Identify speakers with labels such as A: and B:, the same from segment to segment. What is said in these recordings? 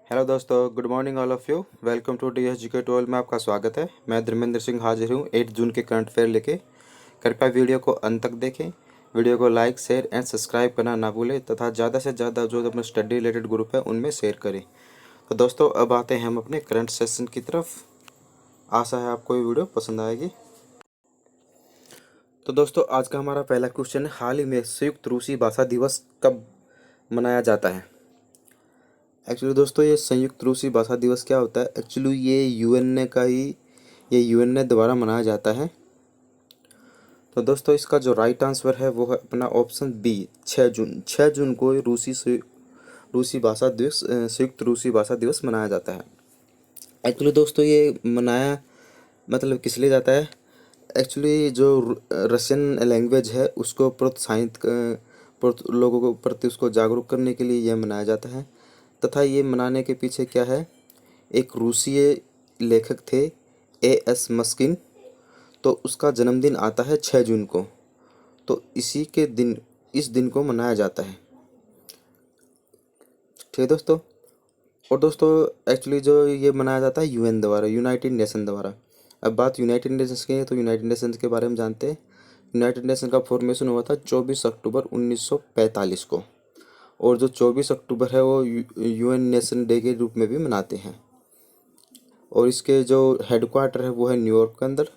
A: Hello दोस्तों, good morning all of you. Welcome to DSGK 12 में आपका स्वागत है। मैं धर्मेंद्र सिंह हाजिर हूँ 8 जून के करंट अफेयर लेके। कृपया वीडियो को अंत तक देखें। वीडियो को लाइक, शेयर एंड सब्सक्राइब करना ना भूलें तथा ज़्यादा से ज़्यादा जो अपने स्टडी रिलेटेड ग्रुप है उनमें शेयर करें। तो दोस्तों, अब आते हैं हम अपने करंट सेशन की तरफ। आशा है आपको ये वीडियो पसंद आएगी। तो दोस्तों, आज का हमारा पहला क्वेश्चन है, हाल ही में संयुक्त रूसी भाषा दिवस कब मनाया जाता है। एक्चुअली दोस्तों, ये संयुक्त रूसी भाषा दिवस क्या होता है, एक्चुअली ये यूएन ने द्वारा मनाया जाता है। तो दोस्तों, इसका जो राइट आंसर है वो है अपना ऑप्शन बी, 6 जून को रूसी भाषा दिवस संयुक्त रूसी भाषा दिवस मनाया जाता है। एक्चुअली दोस्तों, ये मनाया मतलब किस लिए जाता है। एक्चुअली जो रशियन लैंग्वेज है उसको लोगों को प्रति उसको जागरूक करने के लिए यह मनाया जाता है। तथा ये मनाने के पीछे क्या है, एक रूसीय लेखक थे A.S. मस्किन, तो उसका जन्मदिन आता है 6 जून को। तो इस दिन को मनाया जाता है। ठीक है दोस्तों। और दोस्तों, एक्चुअली जो ये मनाया जाता है यूएन द्वारा, यूनाइटेड नेशन द्वारा। अब बात यूनाइटेड नेशंस की है तो यूनाइटेड नेशंस के बारे में जानते हैं। यूनाइटेड नेशन का फॉर्मेशन हुआ था 24 अक्टूबर 1945 को। और जो 24 अक्टूबर है वो यूएन नेशन डे के रूप में भी मनाते हैं। और इसके जो हेडक्वार्टर है वो है न्यूयॉर्क के अंदर।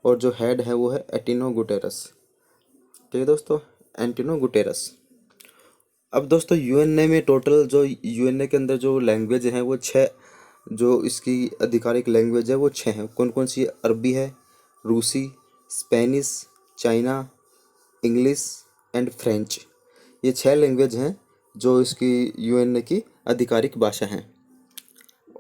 A: और जो हेड है वो है एंटोनियो गुटेरस। ठीक है दोस्तों, एंटोनियो गुटेरस। अब दोस्तों, यूएनए में टोटल जो यूएनए के अंदर जो लैंग्वेज हैं वो 6, जो इसकी आधिकारिक लैंग्वेज है वो 6 हैं। कौन कौन सी? अरबी है, रूसी, Spanish, China, English and French. ये 6 लैंग्वेज हैं जो इसकी यूएनए की आधिकारिक भाषा हैं।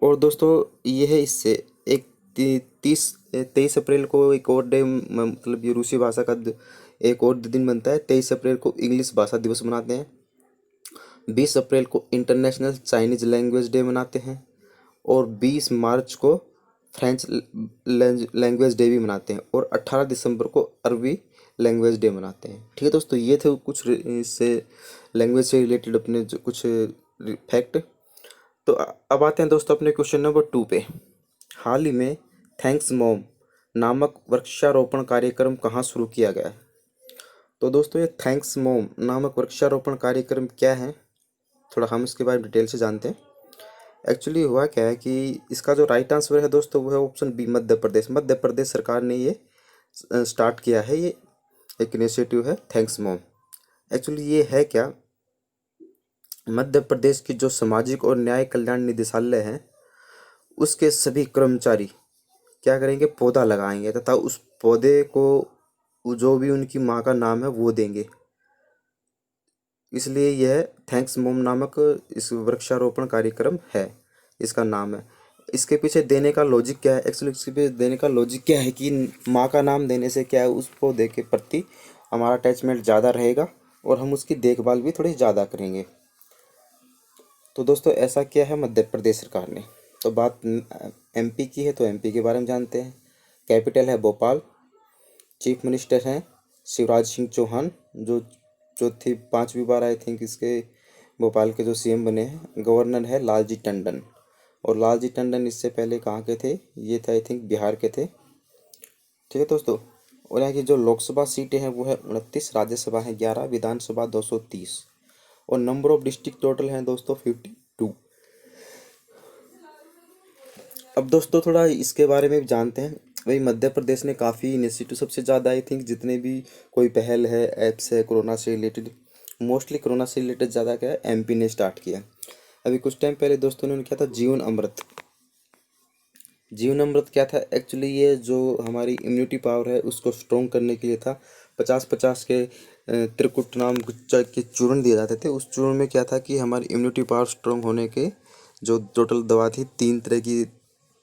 A: और दोस्तों, ये है इससे एक 23 अप्रैल को एक और डे, मतलब ये रूसी भाषा का एक और दिन बनता है। 23 अप्रैल को इंग्लिश भाषा दिवस मनाते हैं। 20 अप्रैल को इंटरनेशनल चाइनीज लैंग्वेज डे मनाते हैं। और 20 मार्च को फ्रेंच लैंग्वेज डे भी मनाते हैं। और 18 दिसंबर को अरबी लैंग्वेज डे मनाते हैं। ठीक है दोस्तों, ये थे कुछ इससे लैंग्वेज से रिलेटेड अपने जो कुछ फैक्ट। तो अब आते हैं दोस्तों अपने क्वेश्चन नंबर 2 पे। हाल ही में थैंक्स मॉम नामक वृक्षारोपण कार्यक्रम कहाँ शुरू किया गया है। तो दोस्तों, ये थैंक्स मॉम नामक वृक्षारोपण कार्यक्रम क्या है, थोड़ा हम इसके बारे में डिटेल से जानते हैं। एक्चुअली हुआ क्या है कि इसका जो राइट आंसर है दोस्तों वो है ऑप्शन बी, मध्य प्रदेश। मध्य प्रदेश सरकार ने ये स्टार्ट किया है, ये एक इनिशिएटिव है थैंक्स मॉम। एक्चुअली ये है क्या, मध्य प्रदेश की जो सामाजिक और न्याय कल्याण निदेशालय है उसके सभी कर्मचारी क्या करेंगे, पौधा लगाएंगे तथा उस पौधे को जो भी उनकी माँ का नाम है वो देंगे। इसलिए यह थैंक्स मोम नामक इस वृक्षारोपण कार्यक्रम है, इसका नाम है। इसके पीछे देने का लॉजिक क्या है, एक्चुअली इसके पीछे देने का लॉजिक क्या है कि माँ का नाम देने से क्या है, उस पौधे के प्रति हमारा अटैचमेंट ज़्यादा रहेगा और हम उसकी देखभाल भी थोड़ी ज़्यादा करेंगे। तो दोस्तों, ऐसा किया है मध्य प्रदेश सरकार ने। तो बात एमपी की है तो एमपी के बारे में जानते हैं। कैपिटल है भोपाल। चीफ मिनिस्टर हैं शिवराज सिंह चौहान, जो चौथी 5वीं बार आई थिंक इसके भोपाल के जो सीएम बने हैं। गवर्नर है लालजी टंडन। और लालजी टंडन इससे पहले कहाँ के थे, ये थे आई थिंक बिहार के थे। ठीक है दोस्तों। और यहाँ की जो लोकसभा सीटें हैं वो है 29, राज्यसभा है 11, विधानसभा 230। और नंबर ऑफ डिस्ट्रिक्ट टोटल हैं दोस्तों 52। अब दोस्तों, थोड़ा इसके बारे में भी जानते हैं। वही मध्य प्रदेश ने काफ़ी इनिशिएटिव, सबसे ज़्यादा आई थिंक जितने भी कोई पहल है, ऐप्स है कोरोना से रिलेटेड, मोस्टली कोरोना से रिलेटेड ज़्यादा क्या है एमपी ने स्टार्ट किया। अभी कुछ टाइम पहले दोस्तों ने किया था जीवन अमृत। जीवन अमृत क्या था, एक्चुअली ये जो हमारी इम्यूनिटी पावर है उसको स्ट्रॉन्ग करने के लिए था। 50-50 के त्रिकुट नाम के चूर्ण दिए जाते थे। उस चूर्ण में क्या था कि हमारी इम्यूनिटी पावर स्ट्रॉन्ग होने के जो टोटल दवा थी, 3 तरह की,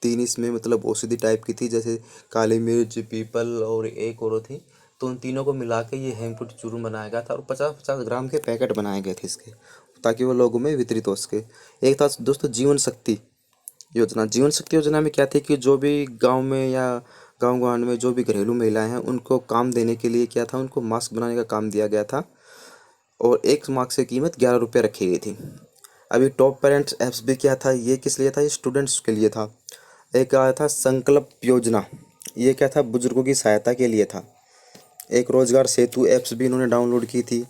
A: 3 इसमें मतलब औषधि टाइप की थी, जैसे काली मिर्च, पीपल और एक और थी। तो उन तीनों को मिला के ये हेमपुट चूर्ण बनाया गया था और 50-50 ग्राम के पैकेट बनाए गए थे इसके, ताकि वो लोगों में वितरित हो सके। एक था दोस्तों जीवन शक्ति योजना। जीवन शक्ति योजना में क्या थी कि जो भी गांव में या गांव गांव में जो भी घरेलू महिलाएं हैं उनको काम देने के लिए क्या था, उनको मास्क बनाने का काम दिया गया था। और एक मास्क की कीमत 11 रुपये रखी गई थी। अभी टॉप पेरेंट्स ऐप्स भी क्या था, ये किस लिए था, ये स्टूडेंट्स के लिए था। एक आया था संकल्प योजना, ये क्या था, बुजुर्गों की सहायता के लिए था। एक रोजगार सेतु ऐप्स भी इन्होंने डाउनलोड की थी।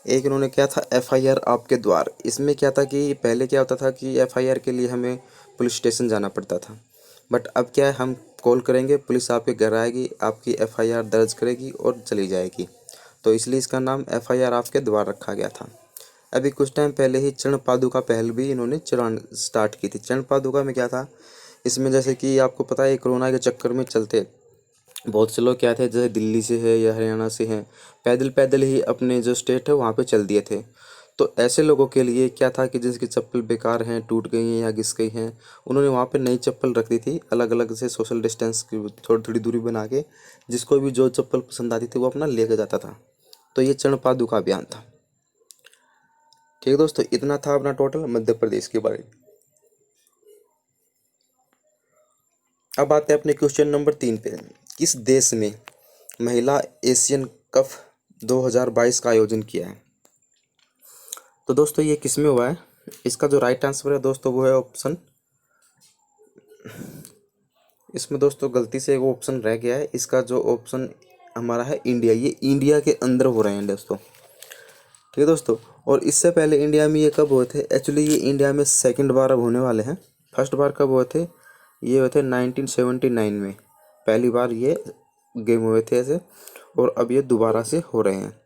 A: एक इन्होंने क्या था, एफआईआर आपके द्वार। इसमें क्या था कि पहले क्या होता था कि एफआईआर के लिए हमें पुलिस स्टेशन जाना पड़ता था, बट अब क्या है, हम कॉल करेंगे, पुलिस आपके घर आएगी, आपकी एफआईआर दर्ज करेगी और चली जाएगी। तो इसलिए इसका नाम एफआईआर आपके द्वार रखा गया था। अभी कुछ टाइम पहले ही चरण पादुका पहल भी इन्होंने चलान स्टार्ट की थी। चरण पादुका में क्या था, इसमें जैसे कि आपको पता है कोरोना के चक्कर में चलते बहुत से लोग क्या थे, जैसे दिल्ली से है या हरियाणा से हैं, पैदल पैदल ही अपने जो स्टेट है वहाँ पे चल दिए थे। तो ऐसे लोगों के लिए क्या था कि जिसकी चप्पल बेकार हैं, टूट गई हैं या घिस गई हैं, उन्होंने वहाँ पे नई चप्पल रख दी थी, अलग अलग से सोशल डिस्टेंस की थोड़ी थोड़ी दूरी बना के। जिसको भी जो चप्पल पसंद आती थी वो अपना लेकर जाता था। तो ये चरण पादुका अभियान था। ठीक है दोस्तों, इतना था अपना टोटल मध्य प्रदेश के बारे में। अब आते हैं अपने क्वेश्चन नंबर 3 पे। किस देश में महिला एशियन कप 2022 का आयोजन किया है? तो दोस्तों ये किस में हुआ है? इसका जो राइट आंसर है दोस्तों वो है ऑप्शन, इसमें दोस्तों गलती से एक ऑप्शन रह गया है। इसका जो ऑप्शन हमारा है इंडिया, ये इंडिया के अंदर हो रहे हैं दोस्तों। ठीक है दोस्तों, और इससे पहले इंडिया में ये कब हुए थे? एक्चुअली ये इंडिया में सेकंड बार अब होने वाले हैं। फर्स्ट बार कब हुए थे? ये हुए थे 1979 में, पहली बार ये गेम हुए थे ऐसे, और अब ये दोबारा से हो रहे हैं।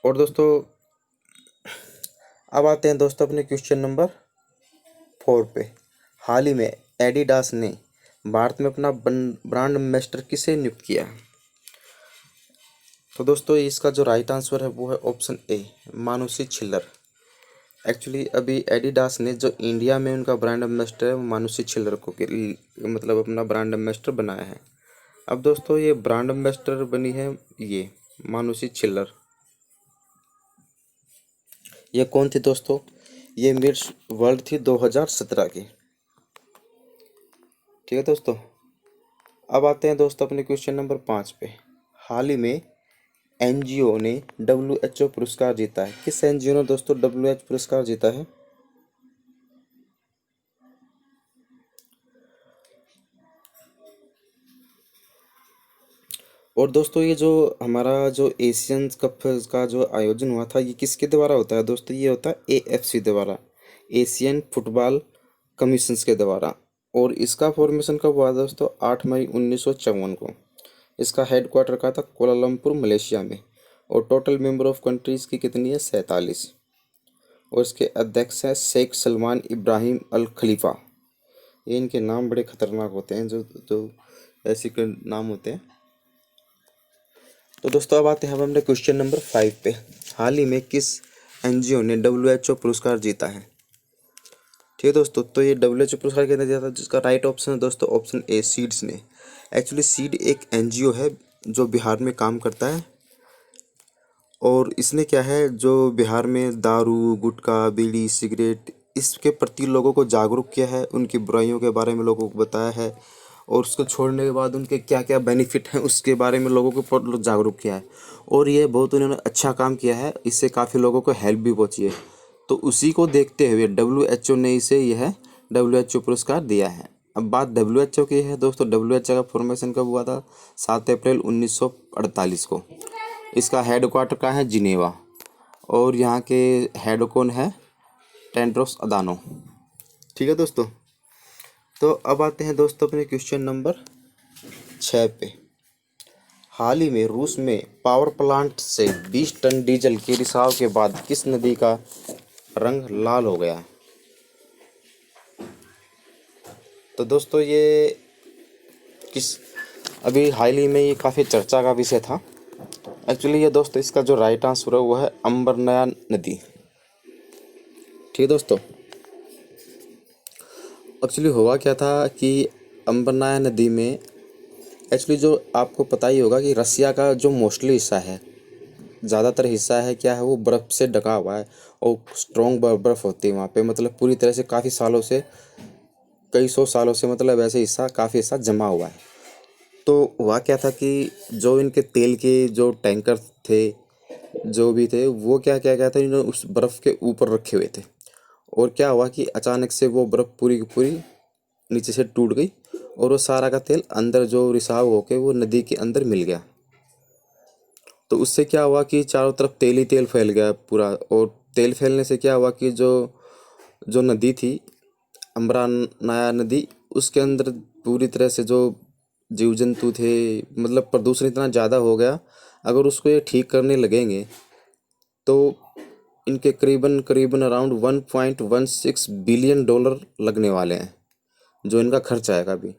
A: और दोस्तों अब आते हैं दोस्तों अपने क्वेश्चन नंबर 4 पे। हाल ही में एडिडास ने भारत में अपना ब्रांड एम्बेसडर किसे नियुक्त किया? तो दोस्तों इसका जो राइट आंसर है वो है option A, Manushi Chhillar. Actually अभी एडिडास ने जो इंडिया में उनका ब्रांड एम्बेसडर है वो मानुषी छिल्लर को मतलब अपना ब्रांड एम्बेसडर बनाया है। अब दोस्तों ये ब्रांड एम्बेसडर बनी है ये मानुषी छिल्लर। ये कौन थी दोस्तों? ये मिस वर्ल्ड थी 2017 की। ठीक है दोस्तों, अब आते हैं दोस्तों अपने क्वेश्चन नंबर 5 पे। हाल ही में एनजीओ ने WHO पुरस्कार जीता है। किस एनजीओ ने दोस्तों WHO पुरस्कार जीता है? और दोस्तों ये जो हमारा जो एशियन कप का जो आयोजन हुआ था ये किसके द्वारा होता है दोस्तों? ये होता है AFC द्वारा, एशियन फुटबॉल कमीशंस के द्वारा। और इसका फॉर्मेशन कब हुआ दोस्तों? 8 मई 1954 को। इसका हेडक्वार्टर कहाँ था? कोलालमपुर मलेशिया में। और टोटल मेंबर ऑफ कंट्रीज की कितनी है? 47। और इसके अध्यक्ष हैं शेख सलमान इब्राहिम अल खलीफा। ये इनके नाम बड़े खतरनाक होते हैं, जो जो ऐसे के नाम होते हैं। तो दोस्तों अब आते हैं हम अपने क्वेश्चन नंबर 5 पे। हाल ही में किस एनजीओ ने WHO पुरस्कार जीता है? ठीक है दोस्तों, तो ये WHO पुरस्कार किसने जीता था? जिसका राइट ऑप्शन है दोस्तों ऑप्शन ए, सीड्स ने। एक्चुअली सीड एक एनजीओ है जो बिहार में काम करता है, और इसने क्या है, जो बिहार में दारू, गुटखा, बीड़ी, सिगरेट इसके प्रति लोगों को जागरूक किया है, उनकी बुराइयों के बारे में लोगों को बताया है, और उसको छोड़ने के बाद उनके क्या क्या बेनिफिट हैं उसके बारे में लोगों को बहुत जागरूक किया है। और ये बहुत उन्होंने अच्छा काम किया है, इससे काफ़ी लोगों को हेल्प भी पहुंची है। तो उसी को देखते हुए WHO ने इसे यह WHO पुरस्कार दिया है। अब बात WHO की है दोस्तों। WHO का फॉर्मेशन कब हुआ था? 7 अप्रैल 1948 को। इसका हेडक्वार्टर कहाँ है? जिनेवा। और यहाँ के हेड कौन है? टेड्रोस अदानो। ठीक है दोस्तों, तो अब आते हैं दोस्तों अपने क्वेश्चन नंबर 6 पे। हाल ही में रूस में पावर प्लांट से 20 टन डीजल के रिसाव के बाद किस नदी का रंग लाल हो गया? तो दोस्तों ये किस अभी हाल ही में ये काफ़ी चर्चा का विषय था। एक्चुअली ये दोस्तों इसका जो राइट आंसर है वो है अंबरनाया नदी। ठीक है दोस्तों, एक्चुअली हुआ क्या था कि अंबरनाया नदी में एक्चुअली जो आपको पता ही होगा कि रसिया का जो मोस्टली हिस्सा है, ज़्यादातर हिस्सा है क्या है, वो बर्फ़ से ढका हुआ है, और स्ट्रॉन्ग बर्फ़ होती है वहाँ पे, मतलब पूरी तरह से काफ़ी सालों से, कई सौ सालों से मतलब ऐसे हिस्सा काफ़ी हिस्सा जमा हुआ है। तो हुआ क्या था कि जो इनके तेल के जो टैंकर थे जो भी थे वो क्या क्या क्या था, इन्होंने उस बर्फ के ऊपर रखे हुए थे। और क्या हुआ कि अचानक से वो बर्फ पूरी की पूरी नीचे से टूट गई, और वो सारा का तेल अंदर जो रिसाव होके वो नदी के अंदर मिल गया। तो उससे क्या हुआ कि चारों तरफ तेल ही तेल फैल गया पूरा। और तेल फैलने से क्या हुआ कि जो जो नदी थी, अम्बरानाया नदी, उसके अंदर पूरी तरह से जो जीव जंतु थे, मतलब प्रदूषण इतना ज़्यादा हो गया। अगर उसको ये ठीक करने लगेंगे तो इनके करीबन करीबन अराउंड 1.16 बिलियन डॉलर लगने वाले हैं, जो इनका खर्च आएगा अभी।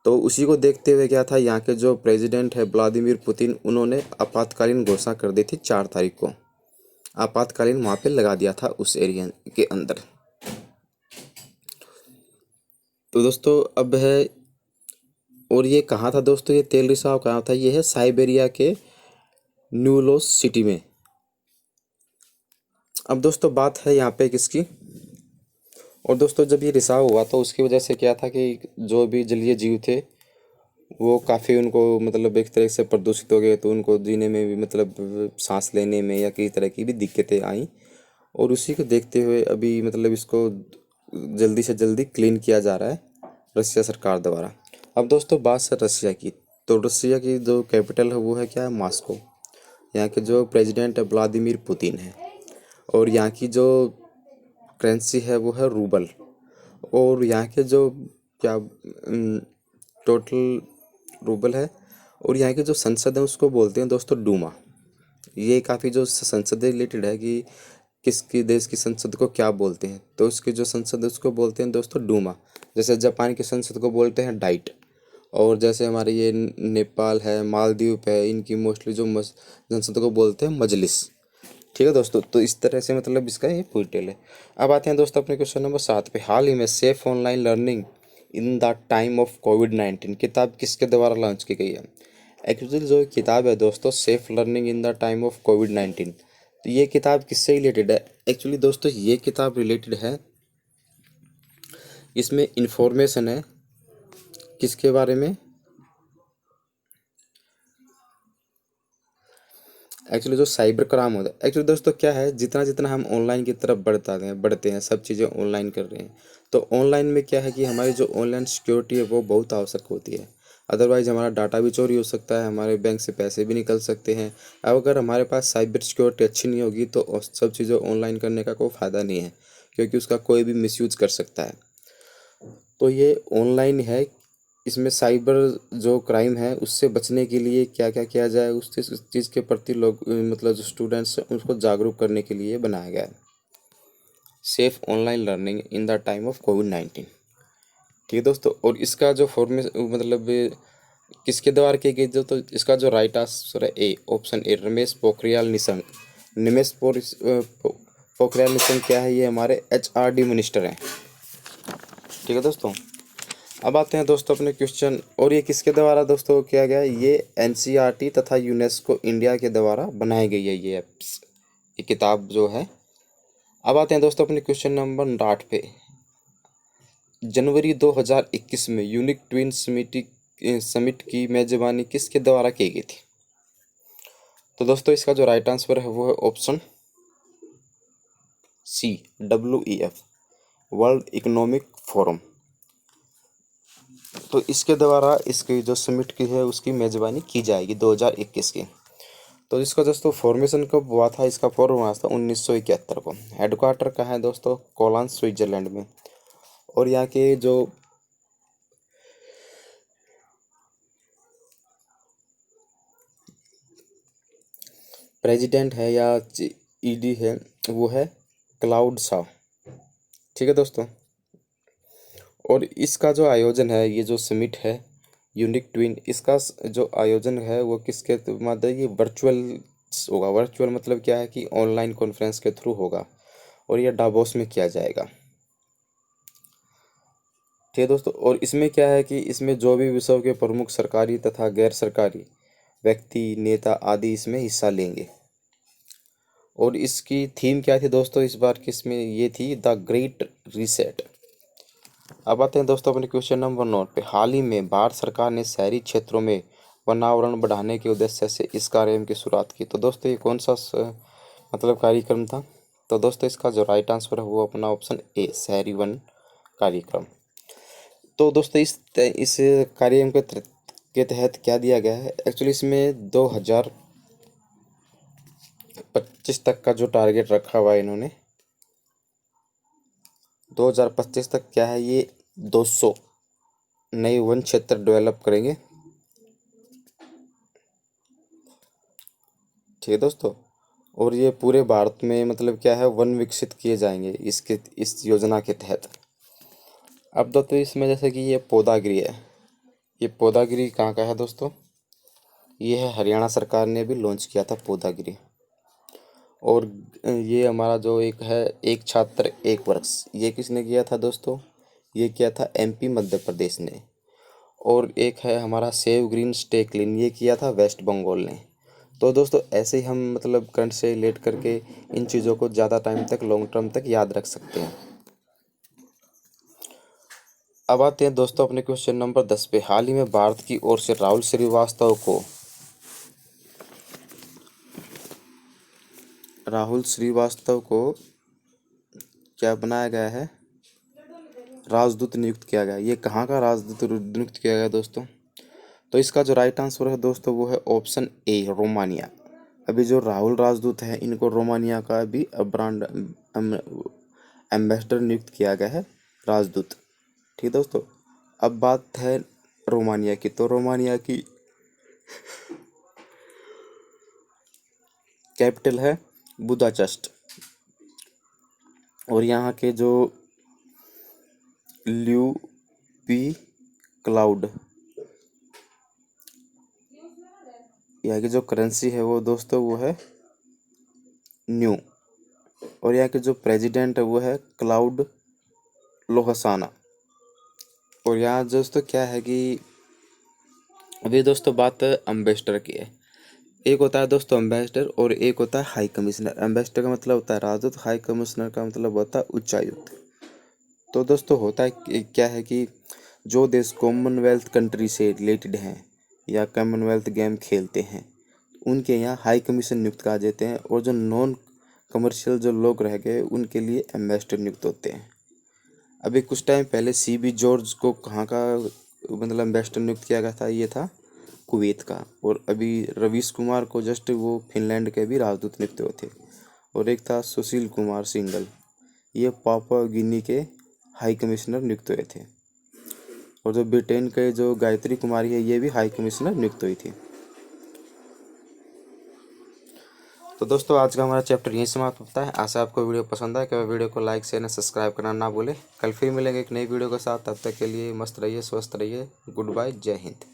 A: तो उसी को देखते हुए क्या था, यहाँ के जो प्रेसिडेंट है व्लादिमीर पुतिन, उन्होंने आपातकालीन घोषणा कर दी थी 4 तारीख को। आपातकालीन वहाँ पे लगा दिया था उस एरिया के अंदर। तो दोस्तों अब है, और ये कहाँ था दोस्तों, ये तेल रिसाव कहाँ था, ये है साइबेरिया के न्यूलोस सिटी में। अब दोस्तों बात है यहाँ पे किसकी। और दोस्तों जब ये रिसाव हुआ तो उसकी वजह से क्या था कि जो भी जलीय जीव थे वो काफ़ी, उनको मतलब एक तरह से प्रदूषित हो गए, तो उनको जीने में भी, मतलब सांस लेने में या कई तरह की भी दिक्कतें आई। और उसी को देखते हुए अभी मतलब इसको जल्दी से जल्दी क्लीन किया जा रहा है रशिया सरकार द्वारा। अब दोस्तों बात है रशिया की। तो रशिया की जो कैपिटल है वो है क्या है, मॉस्को। यहाँ के जो प्रेसिडेंट है व्लादिमीर पुतिन है। और यहाँ की जो करेंसी है वो है रूबल। और यहाँ के जो क्या टोटल रूबल है। और यहाँ की जो संसद है उसको बोलते हैं दोस्तों डूमा। ये काफ़ी जो संसद से रिलेटेड है कि किसकी देश की संसद को क्या बोलते हैं, तो उसकी जो संसद है उसको बोलते हैं दोस्तों डूमा। जैसे जापान की संसद को बोलते हैं डाइट। और जैसे हमारे ये नेपाल है, मालदीव है, इनकी मोस्टली जो संसद को बोलते हैं मजलिस। ठीक है दोस्तों, तो इस तरह से मतलब इसका ये पूरी डिटेल है। अब आते हैं दोस्तों अपने क्वेश्चन नंबर 7 पे। हाल ही में safe online learning in the time of कोविड-19 किताब किसके द्वारा लॉन्च की गई है। एक्चुअली जो किताब है दोस्तों, safe learning in the time of कोविड-19, तो ये किताब किससे रिलेटेड है। एक्चुअली दोस्तों ये किताब रिलेटेड है, इसमें इंफॉर्मेशन है किसके बारे में। एक्चुअली जो साइबर क्राइम होता है, एक्चुअली दोस्तों क्या है, जितना जितना हम ऑनलाइन की तरफ बढ़ते हैं, सब चीज़ें ऑनलाइन कर रहे हैं, तो ऑनलाइन में क्या है कि हमारी जो ऑनलाइन सिक्योरिटी है वो बहुत आवश्यक होती है। अदरवाइज़ हमारा डाटा भी चोरी हो सकता है, हमारे बैंक से पैसे भी निकल सकते हैं। अब अगर हमारे पास साइबर सिक्योरिटी अच्छी नहीं होगी तो सब चीज़ें ऑनलाइन करने का कोई फ़ायदा नहीं है, क्योंकि उसका कोई भी मिसयूज कर सकता है। तो ये ऑनलाइन है, इसमें साइबर जो क्राइम है उससे बचने के लिए क्या क्या किया जाए, उस चीज़ के प्रति लोग मतलब जो स्टूडेंट्स हैं उनको जागरूक करने के लिए बनाया गया है safe online learning in the time of कोविड-19। ठीक है दोस्तों, और इसका जो फॉर्मेट मतलब किसके द्वारा की गई, तो इसका जो राइट आंसर है ए, ऑप्शन ए, रमेश पोखरियाल निशंक। पोखरियाल निशंक क्या है, ये हमारे HRD मिनिस्टर हैं। ठीक है दोस्तों, अब आते हैं दोस्तों अपने क्वेश्चन। और ये किसके द्वारा दोस्तों किया गया है, ये NCERT तथा यूनेस्को इंडिया के द्वारा बनाई गई है ये किताब जो है। अब आते हैं दोस्तों अपने क्वेश्चन नंबर 8 पे। जनवरी 2021 में यूनिक ट्विन समिट की मेजबानी किसके द्वारा की गई थी। तो दोस्तों इसका जो राइट आंसर है वो है option C, WEF, world economic forum. तो इसके द्वारा इसकी जो समिट की है उसकी मेजबानी की जाएगी 2021 की। तो इसका दोस्तों फॉर्मेशन कब हुआ था, इसका फॉर्म हुआ था 1971 को। हेडक्वार्टर कहाँ है दोस्तों, कोलोन स्विट्जरलैंड में। और यहाँ के जो प्रेसिडेंट है या ED है वो है क्लाउड शा। ठीक है दोस्तों, और इसका जो आयोजन है, ये जो समिट है यूनिक ट्विन, इसका जो आयोजन है वो किसके मतलब ये वर्चुअल होगा। वर्चुअल मतलब क्या है कि ऑनलाइन कॉन्फ्रेंस के थ्रू होगा, और ये डावोस में किया जाएगा। ठीक है दोस्तों, और इसमें क्या है कि इसमें जो भी विश्व के प्रमुख सरकारी तथा गैर सरकारी व्यक्ति, नेता आदि इसमें हिस्सा लेंगे। और इसकी थीम क्या थी दोस्तों इस बार की, इसमें ये थी द ग्रेट रीसेट। अब आते हैं दोस्तों अपने क्वेश्चन नंबर 9 पे। हाल ही में भारत सरकार ने शहरी क्षेत्रों में वनावरण बढ़ाने के उद्देश्य से इस कार्यक्रम की शुरुआत की। तो दोस्तों ये कौन सा मतलब कार्यक्रम था? तो दोस्तों इसका जो राइट आंसर है वो अपना ऑप्शन ए, शहरी वन कार्यक्रम। तो दोस्तों इस कार्यक्रम के तहत क्या दिया गया है? एक्चुअली इसमें 2025 तक का जो टारगेट रखा हुआ है इन्होंने, 2025 तक क्या है, ये 200 नए वन क्षेत्र डेवलप करेंगे। ठीक है दोस्तों, और ये पूरे भारत में मतलब क्या है, वन विकसित किए जाएंगे इस योजना के तहत। अब दोस्तों इसमें जैसे कि ये पौधागिरी है, ये पौधागिरी कहाँ का है दोस्तों? ये है हरियाणा सरकार ने भी लॉन्च किया था पौधागिरी। और ये हमारा जो एक है, एक छात्र एक वर्ष, ये किसने किया था दोस्तों? ये किया था एमपी मध्य प्रदेश ने। और एक है हमारा सेव ग्रीन स्टे क्लीन, ये किया था वेस्ट बंगाल ने। तो दोस्तों ऐसे ही हम मतलब करंट से रिलेट करके इन चीज़ों को ज़्यादा टाइम तक, लॉन्ग टर्म तक याद रख सकते हैं। अब आते हैं दोस्तों अपने क्वेश्चन नंबर 10 पे। हाल ही में भारत की ओर से राहुल श्रीवास्तव को क्या बनाया गया है? राजदूत नियुक्त किया गया। ये कहाँ का राजदूत नियुक्त किया गया दोस्तों? तो इसका जो राइट आंसर है दोस्तों वो है ऑप्शन ए, रोमानिया। अभी जो राहुल राजदूत है इनको रोमानिया का भी ब्रांड एम्बेसडर नियुक्त किया गया है, राजदूत। ठीक दोस्तों, अब बात है रोमानिया की। तो रोमानिया की कैपिटल है बुदापेस्ट। और यहाँ के जो ल्यू पी क्लाउड, यहाँ की जो करेंसी है वो दोस्तों वो है न्यू। और यहाँ के जो प्रेसिडेंट है वो है क्लाउड लोहसाना। और यहाँ दोस्तों क्या है कि अभी दोस्तों बात एम्बेसडर की है। एक होता है दोस्तों एम्बेसडर और एक होता है हाई कमिश्नर। एम्बेसडर का मतलब होता है राजदूत, हाई कमिश्नर का मतलब होता है उच्चायुक्त। तो दोस्तों होता है क्या है कि जो देश कॉमनवेल्थ कंट्री से रिलेटेड हैं या कॉमनवेल्थ गेम खेलते हैं उनके यहाँ हाई कमीशन नियुक्त कर देते हैं, और जो नॉन कमर्शियल जो लोग रह गए उनके लिए एम्बेसडर नियुक्त होते हैं। अभी कुछ टाइम पहले CB जॉर्ज को कहाँ का मतलब एम्बेसडर नियुक्त किया गया था? ये था कुवैत का। और अभी रवीश कुमार को जस्ट वो फिनलैंड के भी राजदूत नियुक्त हुए थे। और एक था सुशील कुमार सिंगल, ये पापुआ गिनी के हाई कमिश्नर नियुक्त हुए थे। और जो ब्रिटेन के जो गायत्री कुमारी है ये भी हाई कमिश्नर नियुक्त हुई थी। तो दोस्तों आज का हमारा चैप्टर यहीं समाप्त होता है। आशा आपको वीडियो पसंद आए। कि वीडियो को लाइक शेयर एंड सब्सक्राइब करना ना भूलें। कल फिर मिलेंगे एक नई वीडियो के साथ। तब तक के लिए मस्त रहिए, स्वस्थ रहिए। गुड बाय, जय हिंद।